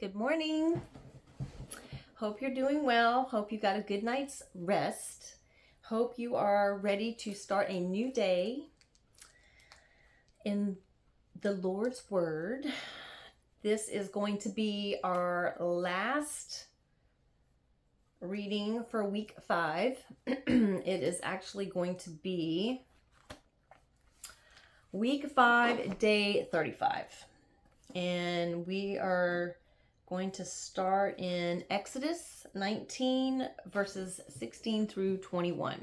Good morning. Hope you're doing well. Hope you got a good night's rest. Hope you are ready to start a new day in the Lord's Word. This is going to be our last reading for week 5. It is actually going to be week 5, day 35. And we are going to start in Exodus 19, verses 16 through 21.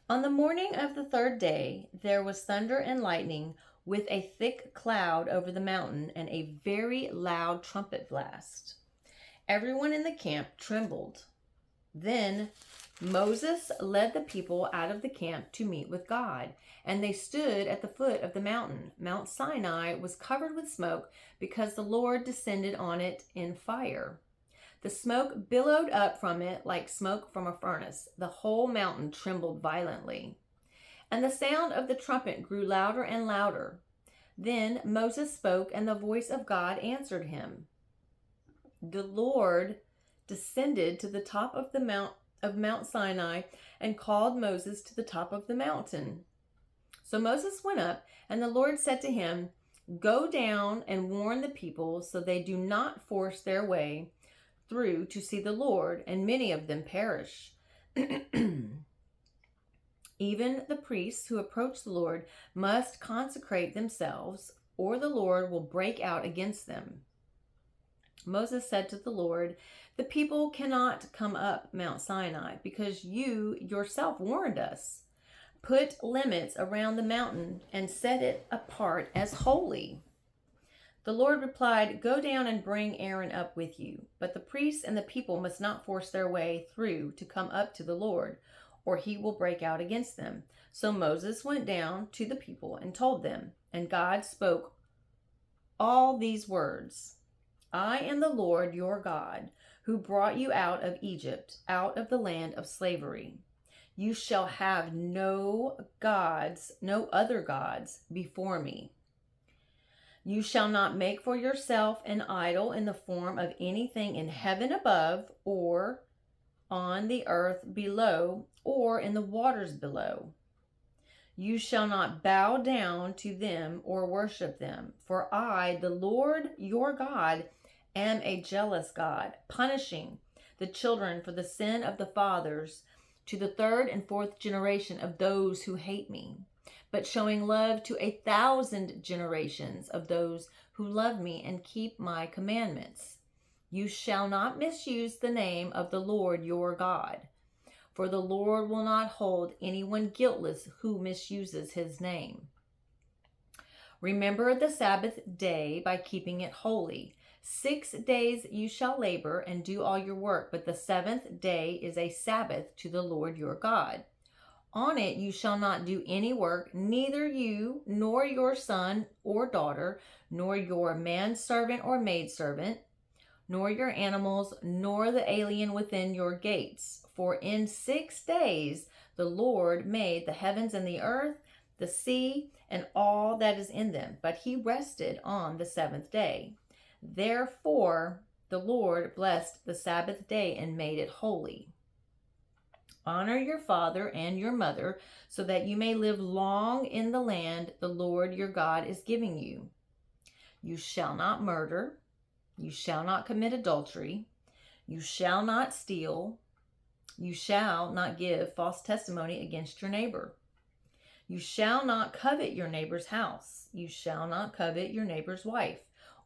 On the morning of the third day, there was thunder and lightning with a thick cloud over the mountain and a very loud trumpet blast. Everyone in the camp trembled. Then Moses led the people out of the camp to meet with God, and they stood at the foot of the mountain. Mount Sinai was covered with smoke because the Lord descended on it in fire. The smoke billowed up from it like smoke from a furnace. The whole mountain trembled violently. And the sound of the trumpet grew louder and louder. Then Moses spoke, and the voice of God answered him. The Lord descended to the top of Mount Sinai and called Moses to the top of the mountain. So Moses went up, and the Lord said to him, "Go down and warn the people so they do not force their way through to see the Lord, and many of them perish." Even the priests who approach the Lord must consecrate themselves, or the Lord will break out against them. Moses said to the Lord, "The people cannot come up Mount Sinai because you yourself warned us. Put limits around the mountain and set it apart as holy." The Lord replied, "Go down and bring Aaron up with you. But the priests and the people must not force their way through to come up to the Lord, or he will break out against them." So Moses went down to the people and told them, and God spoke all these words. "I am the Lord your God, who brought you out of Egypt, out of the land of slavery. You shall have no other gods before me. You shall not make for yourself an idol in the form of anything in heaven above, or on the earth below, or in the waters below. You shall not bow down to them or worship them. For I, the Lord your God, am a jealous God, punishing the children for the sin of the fathers to the third and fourth generation of those who hate me, but showing love to 1,000 generations of those who love me and keep my commandments. You shall not misuse the name of the Lord your God, for the Lord will not hold anyone guiltless who misuses his name. Remember the Sabbath day by keeping it holy. 6 days you shall labor and do all your work, but the seventh day is a Sabbath to the Lord your God. On it you shall not do any work, neither you, nor your son or daughter, nor your manservant or maidservant, nor your animals, nor the alien within your gates. For in 6 days the Lord made the heavens and the earth, the sea, and all that is in them. But he rested on the seventh day. Therefore the Lord blessed the Sabbath day and made it holy. Honor your father and your mother, so that you may live long in the land the Lord your God is giving you. You shall not murder. You shall not commit adultery. You shall not steal. You shall not give false testimony against your neighbor. You shall not covet your neighbor's house. You shall not covet your neighbor's wife,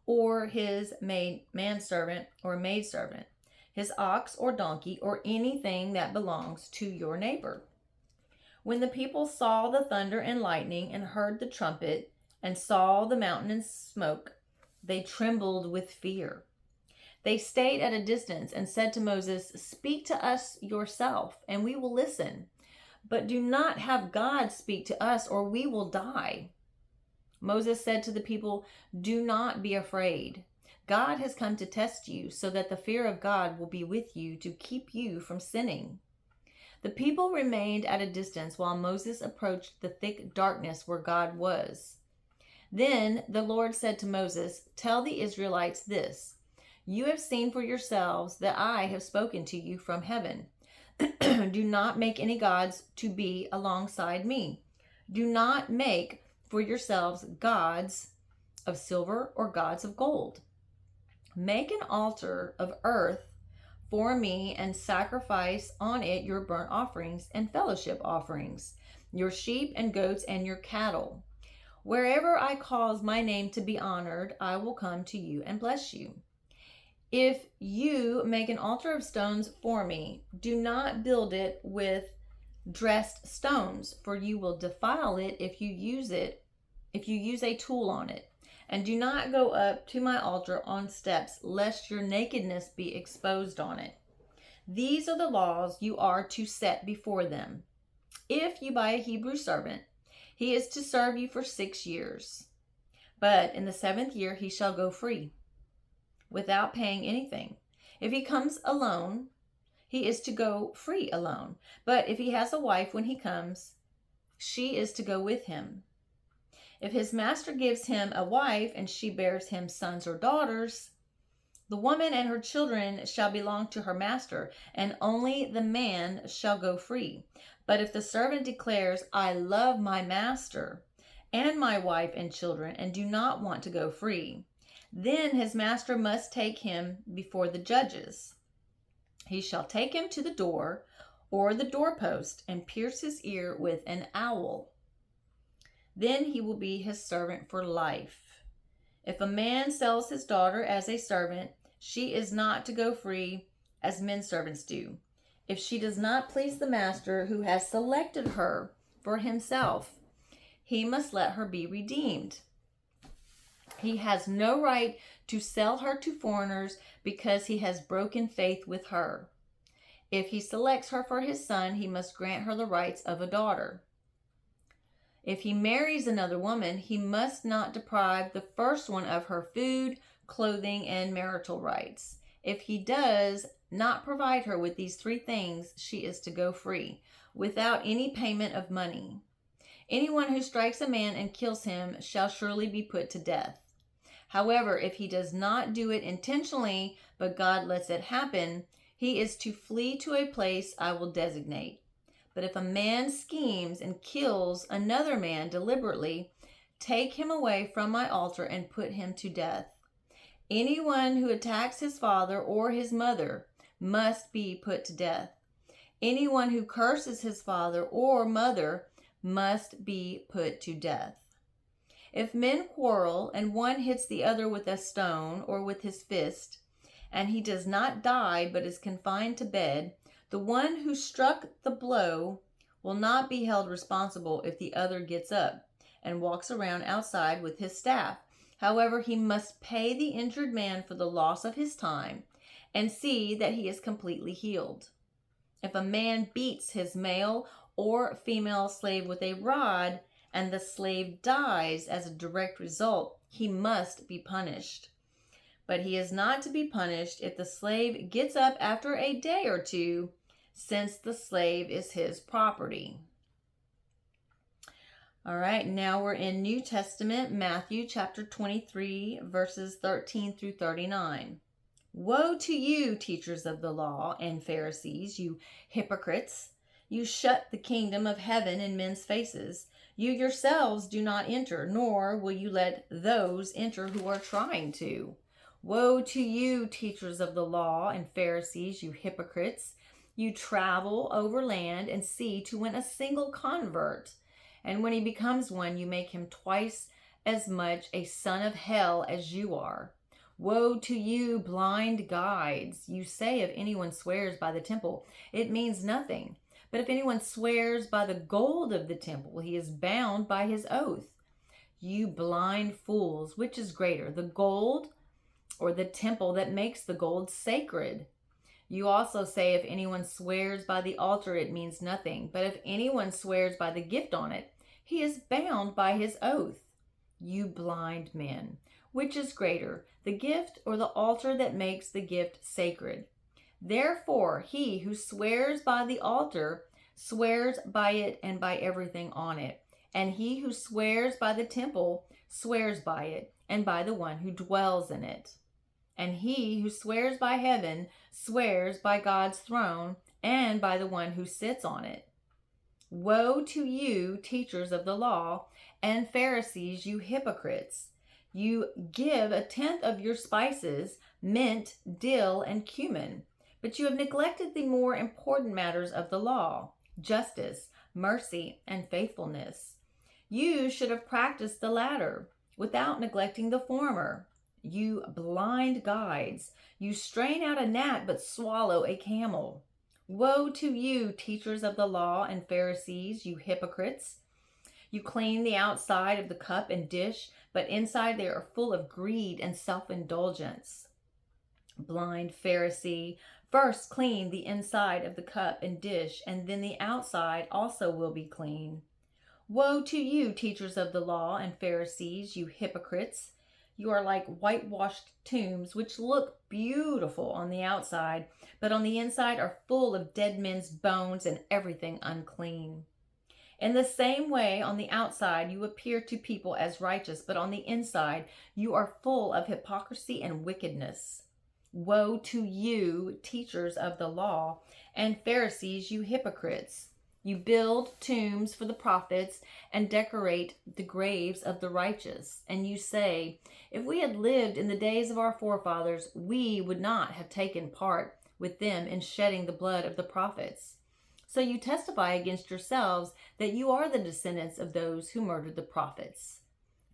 or his manservant or maidservant, his ox or donkey, or anything that belongs to your neighbor. When the people saw the thunder and lightning and heard the trumpet and saw the mountain in smoke, they trembled with fear. They stayed at a distance and said to Moses, "Speak to us yourself, and we will listen. But do not have God speak to us, or we will die." Moses said to the people, "Do not be afraid. God has come to test you, so that the fear of God will be with you to keep you from sinning." The people remained at a distance while Moses approached the thick darkness where God was. Then the Lord said to Moses, "Tell the Israelites this: You have seen for yourselves that I have spoken to you from heaven. Do not make any gods to be alongside me. Do not make for yourselves gods of silver or gods of gold. Make an altar of earth for me and sacrifice on it your burnt offerings and fellowship offerings, your sheep and goats and your cattle. Wherever I cause my name to be honored, I will come to you and bless you. If you make an altar of stones for me, do not build it with dressed stones, for you will defile it if you use a tool on it. And do not go up to my altar on steps, lest your nakedness be exposed on it. These are the laws you are to set before them. If you buy a Hebrew servant, he is to serve you for 6 years. But in the 7th year he shall go free, without paying anything. If he comes alone, he is to go free alone. But if he has a wife when he comes, she is to go with him. If his master gives him a wife and she bears him sons or daughters, the woman and her children shall belong to her master, and only the man shall go free. But if the servant declares, I love my master and my wife and children, and do not want to go free, then his master must take him before the judges. He shall take him to the door or the doorpost and pierce his ear with an awl. Then he will be his servant for life. If a man sells his daughter as a servant, she is not to go free as men servants do. If she does not please the master who has selected her for himself, he must let her be redeemed. He has no right to sell her to foreigners because he has broken faith with her. If he selects her for his son, he must grant her the rights of a daughter. If he marries another woman, he must not deprive the first one of her food, clothing, and marital rights. If he does not provide her with these 3 things, she is to go free, without any payment of money. Anyone who strikes a man and kills him shall surely be put to death. However, if he does not do it intentionally, but God lets it happen, he is to flee to a place I will designate. But if a man schemes and kills another man deliberately, take him away from my altar and put him to death. Anyone who attacks his father or his mother must be put to death. Anyone who curses his father or mother must be put to death. If men quarrel and one hits the other with a stone or with his fist, and he does not die but is confined to bed, the one who struck the blow will not be held responsible if the other gets up and walks around outside with his staff. However, he must pay the injured man for the loss of his time and see that he is completely healed. If a man beats his male or female slave with a rod and the slave dies as a direct result, he must be punished. But he is not to be punished if the slave gets up after a day or 2, since the slave is his property. All right, now we're in New Testament, Matthew chapter 23, verses 13 through 39. Woe to you, teachers of the law and Pharisees, you hypocrites! You shut the kingdom of heaven in men's faces. You yourselves do not enter, nor will you let those enter who are trying to. Woe to you, teachers of the law and Pharisees, you hypocrites! You travel over land and sea to win a single convert. And when he becomes one, you make him twice as much a son of hell as you are. Woe to you, blind guides! You say if anyone swears by the temple, it means nothing. But if anyone swears by the gold of the temple, he is bound by his oath. You blind fools, which is greater, the gold or the temple that makes the gold sacred? You also say if anyone swears by the altar, it means nothing. But if anyone swears by the gift on it, he is bound by his oath. You blind men, which is greater, the gift or the altar that makes the gift sacred? Therefore, he who swears by the altar swears by it and by everything on it. And he who swears by the temple swears by it, and by the one who dwells in it. And he who swears by heaven swears by God's throne and by the one who sits on it. Woe to you, teachers of the law, and Pharisees, you hypocrites! You give a tenth of your spices, mint, dill, and cumin, but you have neglected the more important matters of the law: justice, mercy, and faithfulness. You should have practiced the latter without neglecting the former. You blind guides, you strain out a gnat but swallow a camel. Woe to you, teachers of the law and Pharisees, you hypocrites! You clean the outside of the cup and dish, but inside they are full of greed and self-indulgence. Blind Pharisee, first clean the inside of the cup and dish, and then the outside also will be clean. Woe to you, teachers of the law and Pharisees, you hypocrites! You are like whitewashed tombs, which look beautiful on the outside, but on the inside are full of dead men's bones and everything unclean. In the same way, on the outside you appear to people as righteous, but on the inside you are full of hypocrisy and wickedness. Woe to you, teachers of the law and Pharisees, you hypocrites! You build tombs for the prophets and decorate the graves of the righteous. And you say, if we had lived in the days of our forefathers, we would not have taken part with them in shedding the blood of the prophets. So you testify against yourselves that you are the descendants of those who murdered the prophets.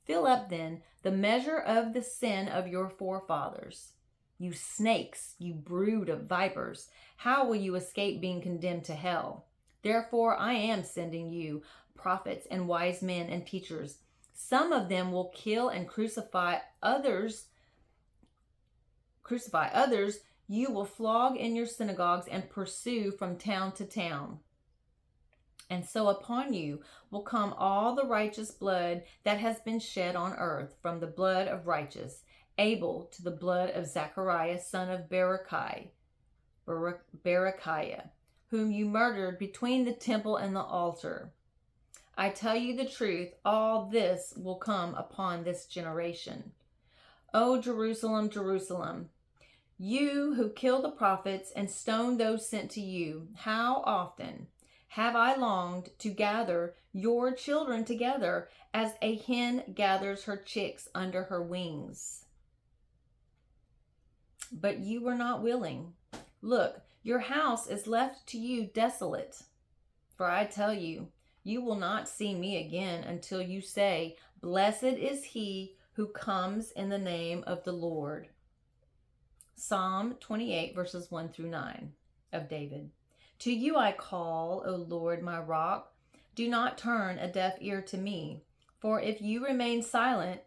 Fill up then the measure of the sin of your forefathers. You snakes, you brood of vipers, how will you escape being condemned to hell? Therefore, I am sending you prophets and wise men and teachers. Some of them will kill and crucify others. You will flog in your synagogues and pursue from town to town. And so upon you will come all the righteous blood that has been shed on earth, from the blood of righteous Abel to the blood of Zechariah, son of Berechiah, whom you murdered between the temple and the altar. I tell you the truth, all this will come upon this generation. O Jerusalem, Jerusalem, you who kill the prophets and stone those sent to you, how often have I longed to gather your children together as a hen gathers her chicks under her wings. But you were not willing. Look, your house is left to you desolate. For I tell you, you will not see me again until you say, blessed is he who comes in the name of the Lord. Psalm 28, verses 1 through 9 of David. To you I call, O Lord, my rock. Do not turn a deaf ear to me. For if you remain silent,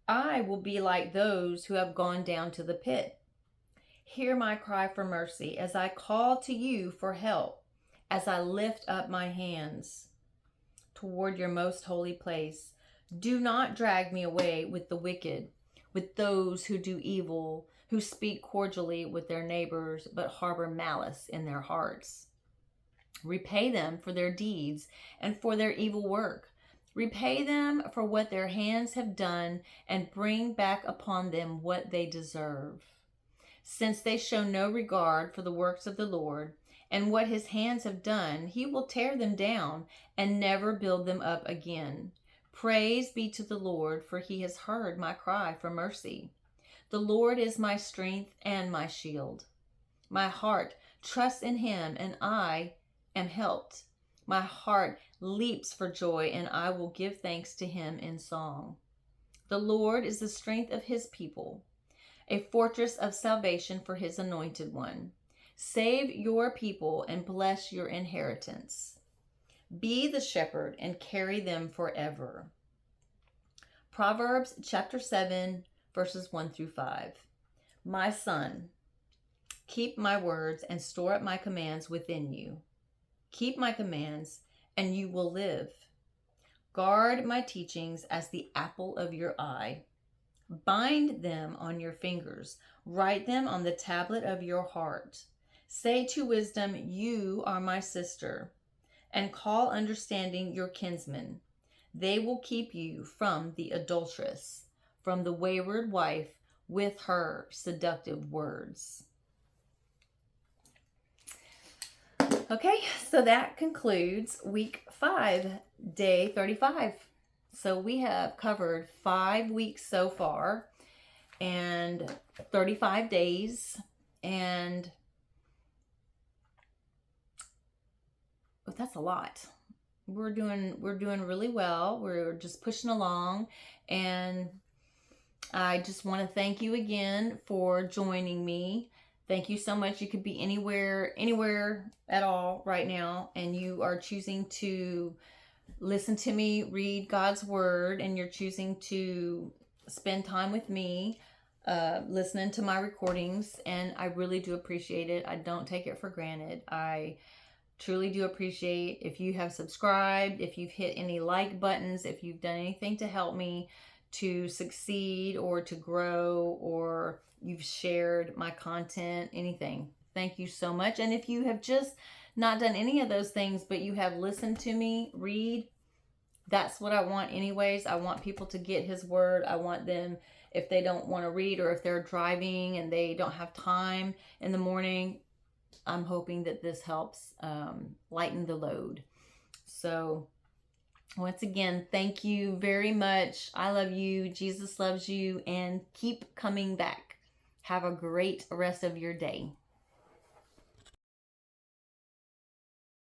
I will be like those who have gone down to the pit. Hear my cry for mercy as I call to you for help, as I lift up my hands toward your most holy place. Do not drag me away with the wicked, with those who do evil, who speak cordially with their neighbors, but harbor malice in their hearts. Repay them for their deeds and for their evil work. Repay them for what their hands have done, and bring back upon them what they deserve. Since they show no regard for the works of the Lord, and what his hands have done, he will tear them down and never build them up again. Praise be to the Lord, for he has heard my cry for mercy. The Lord is my strength and my shield. My heart trusts in him, and I am helped. My heart leaps for joy, and I will give thanks to him in song. The Lord is the strength of his people, a fortress of salvation for his anointed one. Save your people and bless your inheritance. Be the shepherd and carry them forever. Proverbs chapter 7, verses 1 through 5. My son, keep my words and store up my commands within you. Keep my commands, and you will live. Guard my teachings as the apple of your eye. Bind them on your fingers. Write them on the tablet of your heart. Say to wisdom, you are my sister, and call understanding your kinsman. They will keep you from the adulteress, from the wayward wife with her seductive words. Okay, so that concludes week 5, day 35. So we have covered 5 weeks so far and 35 days, and that's a lot. We're doing really well. We're just pushing along, and I just want to thank you again for joining me. Thank you so much. You could be anywhere at all right now, and you are choosing to listen to me read God's word, and you're choosing to spend time with me, listening to my recordings, and I really do appreciate it. I don't take it for granted. I truly do appreciate if you have subscribed, if you've hit any like buttons, if you've done anything to help me to succeed or to grow, or you've shared my content, anything. Thank you so much. And if you have just not done any of those things, but you have listened to me read, that's what I want anyways. I want people to get his word. I want them, if they don't want to read, or if they're driving and they don't have time in the morning, I'm hoping that this helps lighten the load. So once again, thank you very much. I love you. Jesus loves you, and keep coming back. Have a great rest of your day.